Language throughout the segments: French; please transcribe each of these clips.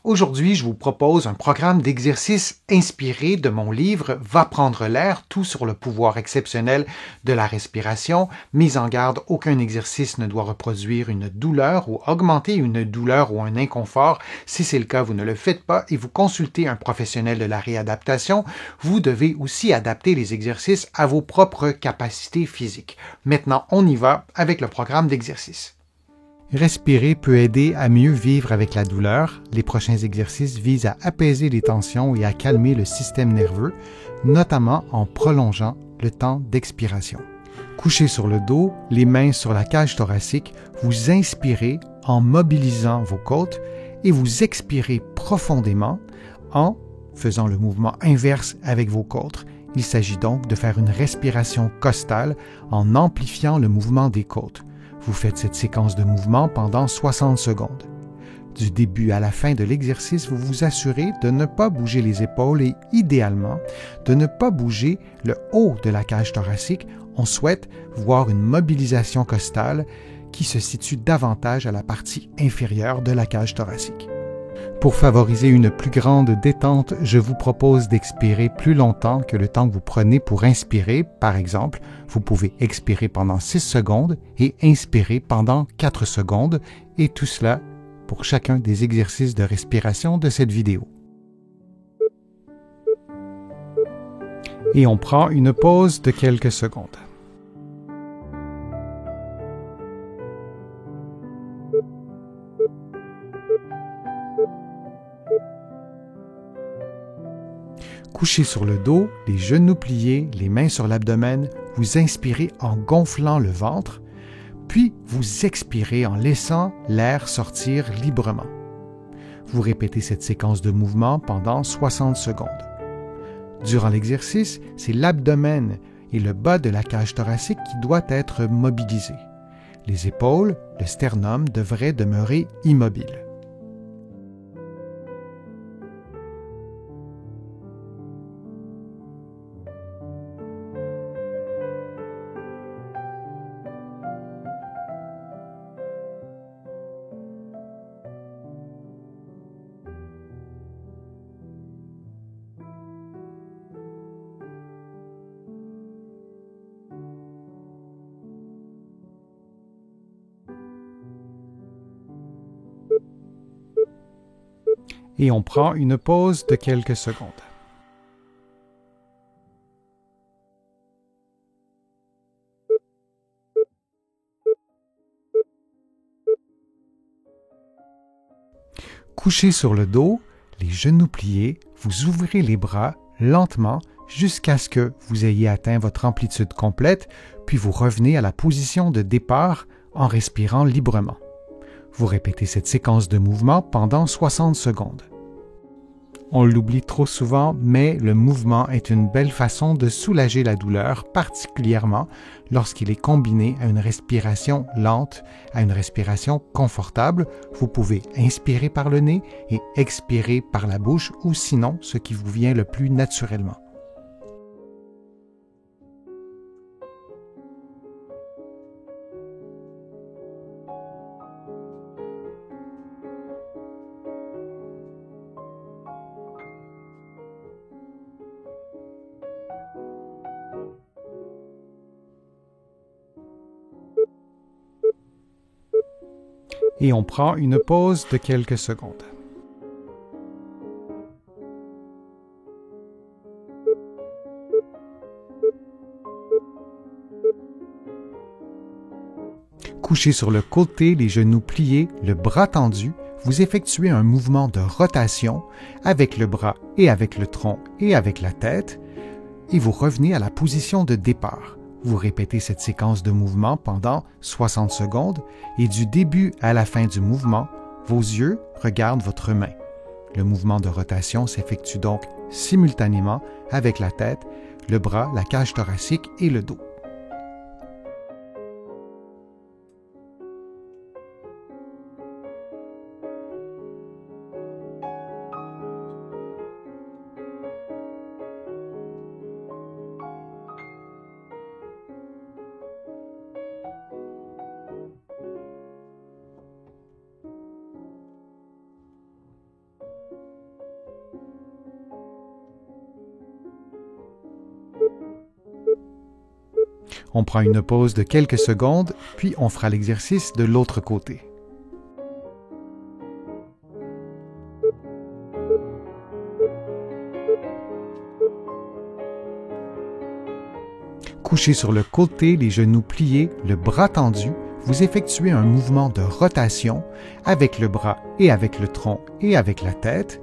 Aujourd'hui, je vous propose un programme d'exercice inspiré de mon livre Va prendre l'air, tout sur le pouvoir exceptionnel de la respiration. Mise en garde, aucun exercice ne doit reproduire une douleur ou augmenter une douleur ou un inconfort. Si c'est le cas, vous ne le faites pas et vous consultez un professionnel de la réadaptation. Vous devez aussi adapter les exercices à vos propres capacités physiques. Maintenant, on y va avec le programme d'exercice. Respirer peut aider à mieux vivre avec la douleur. Les prochains exercices visent à apaiser les tensions et à calmer le système nerveux, notamment en prolongeant le temps d'expiration. Couché sur le dos, les mains sur la cage thoracique, vous inspirez en mobilisant vos côtes et vous expirez profondément en faisant le mouvement inverse avec vos côtes. Il s'agit donc de faire une respiration costale en amplifiant le mouvement des côtes. Vous faites cette séquence de mouvement pendant 60 secondes. Du début à la fin de l'exercice, vous vous assurez de ne pas bouger les épaules et, idéalement, de ne pas bouger le haut de la cage thoracique. On souhaite voir une mobilisation costale qui se situe davantage à la partie inférieure de la cage thoracique. Pour favoriser une plus grande détente, je vous propose d'expirer plus longtemps que le temps que vous prenez pour inspirer. Par exemple, vous pouvez expirer pendant 6 secondes et inspirer pendant 4 secondes, et tout cela pour chacun des exercices de respiration de cette vidéo. Et on prend une pause de quelques secondes. Couché sur le dos, les genoux pliés, les mains sur l'abdomen, vous inspirez en gonflant le ventre, puis vous expirez en laissant l'air sortir librement. Vous répétez cette séquence de mouvement pendant 60 secondes. Durant l'exercice, c'est l'abdomen et le bas de la cage thoracique qui doit être mobilisé. Les épaules, le sternum devraient demeurer immobiles. Et on prend une pause de quelques secondes. Couché sur le dos, les genoux pliés, vous ouvrez les bras lentement jusqu'à ce que vous ayez atteint votre amplitude complète, puis vous revenez à la position de départ en respirant librement. Vous répétez cette séquence de mouvement pendant 60 secondes. On l'oublie trop souvent, mais le mouvement est une belle façon de soulager la douleur, particulièrement lorsqu'il est combiné à une respiration lente, à une respiration confortable. Vous pouvez inspirer par le nez et expirer par la bouche, ou sinon ce qui vous vient le plus naturellement. Et on prend une pause de quelques secondes. Couché sur le côté, les genoux pliés, le bras tendu, vous effectuez un mouvement de rotation avec le bras et avec le tronc et avec la tête, et vous revenez à la position de départ. Vous répétez cette séquence de mouvement pendant 60 secondes et du début à la fin du mouvement, vos yeux regardent votre main. Le mouvement de rotation s'effectue donc simultanément avec la tête, le bras, la cage thoracique et le dos. On prend une pause de quelques secondes, puis on fera l'exercice de l'autre côté. Couché sur le côté, les genoux pliés, le bras tendu, vous effectuez un mouvement de rotation avec le bras et avec le tronc et avec la tête,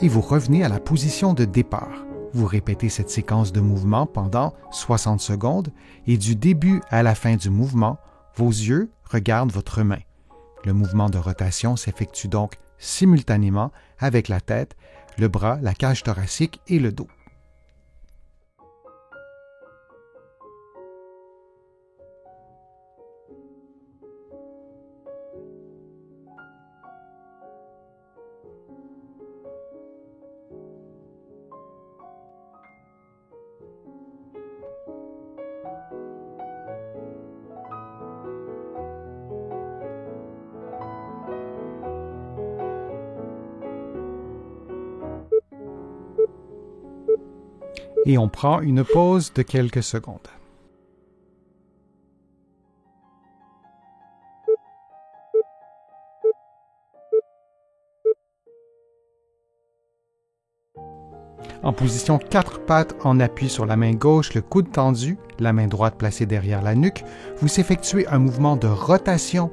et vous revenez à la position de départ. Vous répétez cette séquence de mouvement pendant 60 secondes et du début à la fin du mouvement, vos yeux regardent votre main. Le mouvement de rotation s'effectue donc simultanément avec la tête, le bras, la cage thoracique et le dos. Et on prend une pause de quelques secondes. En position 4 pattes en appui sur la main gauche, le coude tendu, la main droite placée derrière la nuque, vous effectuez un mouvement de rotation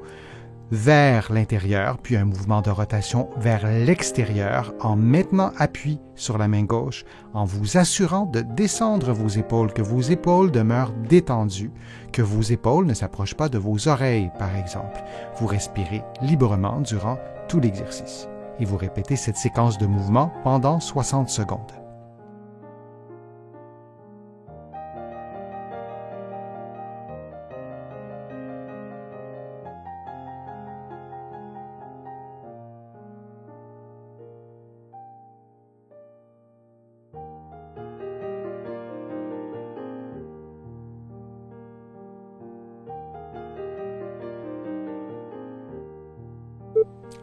vers l'intérieur, puis un mouvement de rotation vers l'extérieur en maintenant appui sur la main gauche, en vous assurant de descendre vos épaules, que vos épaules demeurent détendues, que vos épaules ne s'approchent pas de vos oreilles, par exemple. Vous respirez librement durant tout l'exercice. Et vous répétez cette séquence de mouvement pendant 60 secondes.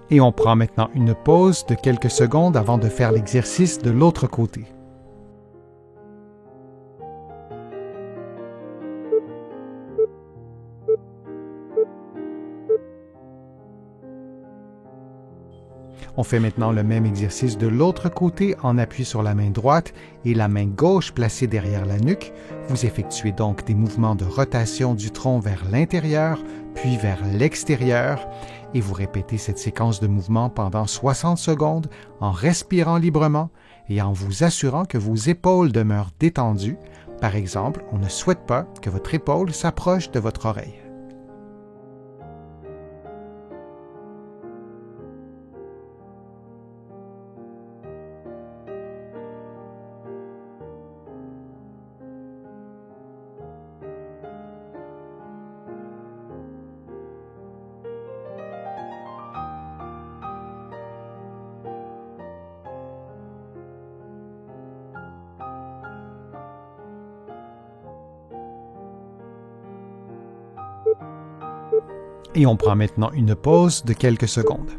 Et on prend maintenant une pause de quelques secondes avant de faire l'exercice de l'autre côté. On fait maintenant le même exercice de l'autre côté en appui sur la main droite et la main gauche placée derrière la nuque. Vous effectuez donc des mouvements de rotation du tronc vers l'intérieur, puis vers l'extérieur, et vous répétez cette séquence de mouvements pendant 60 secondes en respirant librement et en vous assurant que vos épaules demeurent détendues. Par exemple, on ne souhaite pas que votre épaule s'approche de votre oreille. Et on prend maintenant une pause de quelques secondes.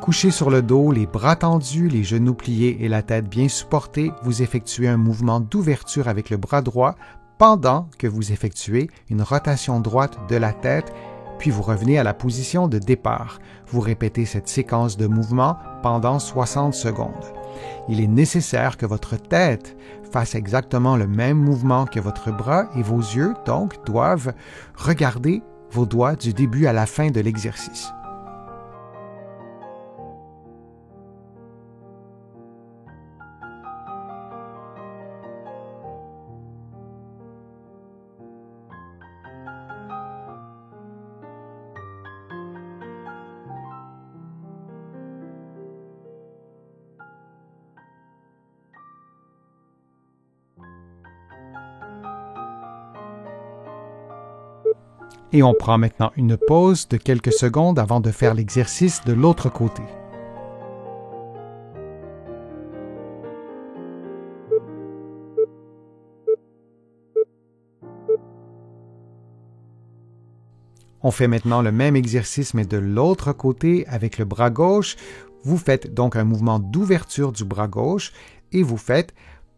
Couché sur le dos, les bras tendus, les genoux pliés et la tête bien supportée, vous effectuez un mouvement d'ouverture avec le bras droit pendant que vous effectuez une rotation droite de la tête, puis vous revenez à la position de départ. Vous répétez cette séquence de mouvements pendant 60 secondes. Il est nécessaire que votre tête fasse exactement le même mouvement que votre bras et vos yeux, donc, doivent regarder vos doigts du début à la fin de l'exercice. Et on prend maintenant une pause de quelques secondes avant de faire l'exercice de l'autre côté. On fait maintenant le même exercice, mais de l'autre côté avec le bras gauche. Vous faites donc un mouvement d'ouverture du bras gauche et vous faites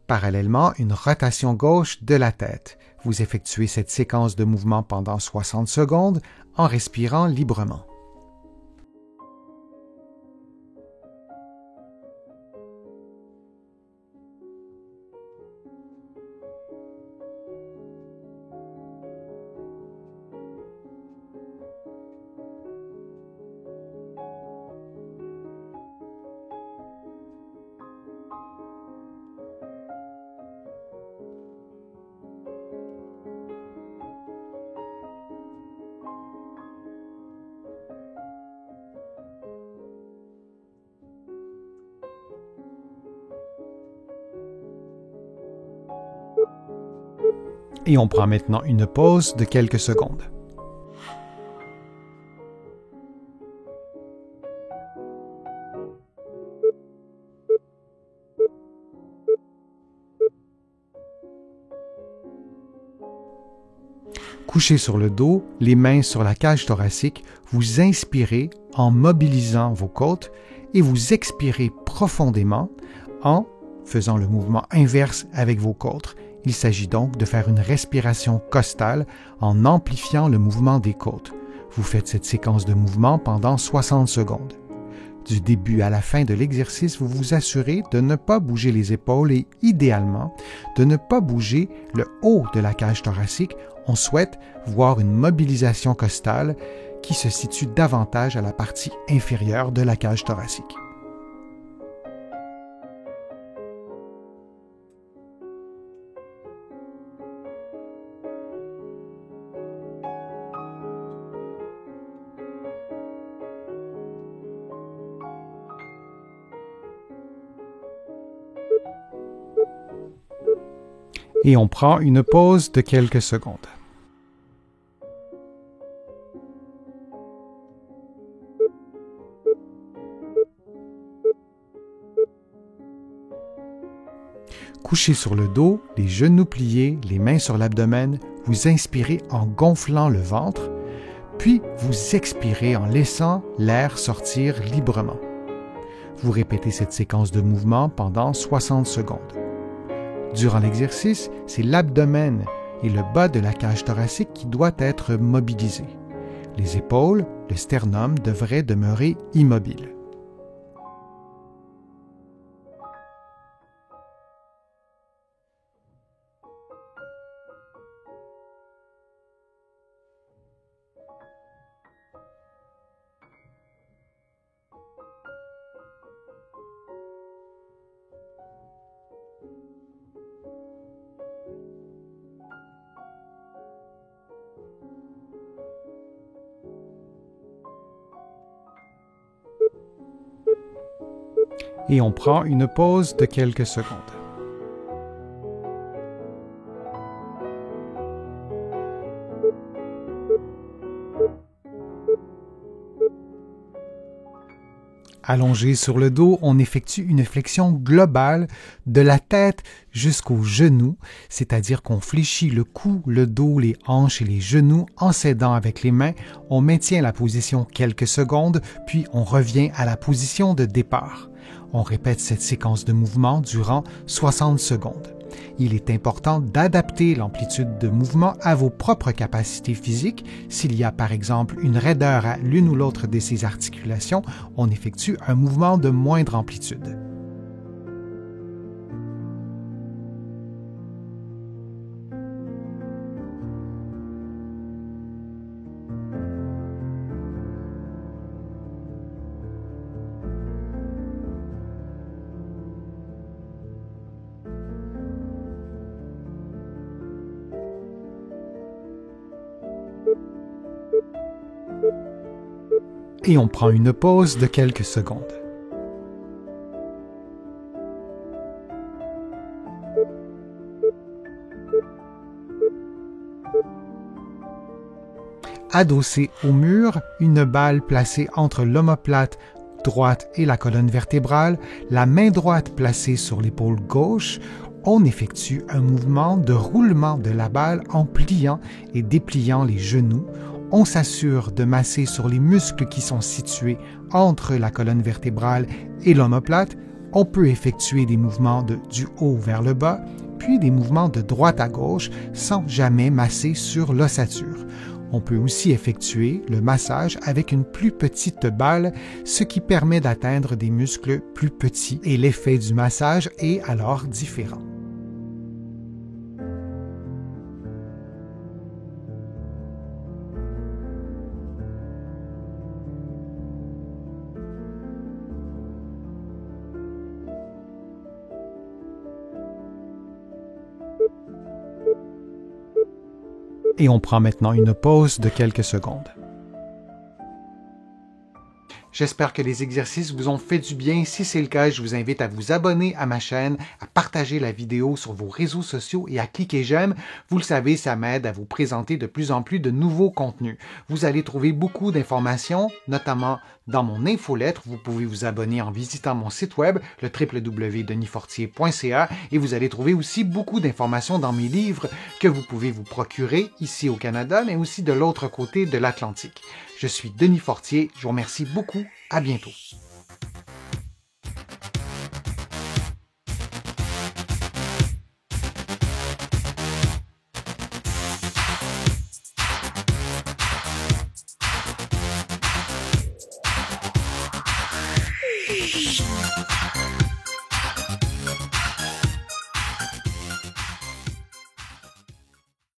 parallèlement une rotation gauche de la tête. Vous effectuez cette séquence de mouvements pendant 60 secondes en respirant librement. Et on prend maintenant une pause de quelques secondes. Couché sur le dos, les mains sur la cage thoracique, vous inspirez en mobilisant vos côtes et vous expirez profondément en faisant le mouvement inverse avec vos côtes. Il s'agit donc de faire une respiration costale en amplifiant le mouvement des côtes. Vous faites cette séquence de mouvement pendant 60 secondes. Du début à la fin de l'exercice, vous vous assurez de ne pas bouger les épaules et, idéalement, de ne pas bouger le haut de la cage thoracique. On souhaite voir une mobilisation costale qui se situe davantage à la partie inférieure de la cage thoracique. Et on prend une pause de quelques secondes. Couché sur le dos, les genoux pliés, les mains sur l'abdomen, vous inspirez en gonflant le ventre, puis vous expirez en laissant l'air sortir librement. Vous répétez cette séquence de mouvement pendant 60 secondes. Durant l'exercice, c'est l'abdomen et le bas de la cage thoracique qui doit être mobilisé. Les épaules, le sternum devraient demeurer immobiles. Et on prend une pause de quelques secondes. Allongé sur le dos, on effectue une flexion globale de la tête jusqu'aux genoux, c'est-à-dire qu'on fléchit le cou, le dos, les hanches et les genoux en s'aidant avec les mains. On maintient la position quelques secondes, puis on revient à la position de départ. On répète cette séquence de mouvement durant 60 secondes. Il est important d'adapter l'amplitude de mouvement à vos propres capacités physiques. S'il y a par exemple une raideur à l'une ou l'autre de ces articulations, on effectue un mouvement de moindre amplitude. Et on prend une pause de quelques secondes. Adossé au mur, une balle placée entre l'omoplate droite et la colonne vertébrale, la main droite placée sur l'épaule gauche, on effectue un mouvement de roulement de la balle en pliant et dépliant les genoux. On s'assure de masser sur les muscles qui sont situés entre la colonne vertébrale et l'omoplate. On peut effectuer des mouvements du haut vers le bas, puis des mouvements de droite à gauche sans jamais masser sur l'ossature. On peut aussi effectuer le massage avec une plus petite balle, ce qui permet d'atteindre des muscles plus petits et l'effet du massage est alors différent. Et on prend maintenant une pause de quelques secondes. J'espère que les exercices vous ont fait du bien. Si c'est le cas, je vous invite à vous abonner à ma chaîne, à partager la vidéo sur vos réseaux sociaux et à cliquer j'aime. Vous le savez, ça m'aide à vous présenter de plus en plus de nouveaux contenus. Vous allez trouver beaucoup d'informations, notamment dans mon infolettre. Vous pouvez vous abonner en visitant mon site web, le www.denisfortier.ca, et vous allez trouver aussi beaucoup d'informations dans mes livres que vous pouvez vous procurer ici au Canada, mais aussi de l'autre côté de l'Atlantique. Je suis Denis Fortier, je vous remercie beaucoup, à bientôt.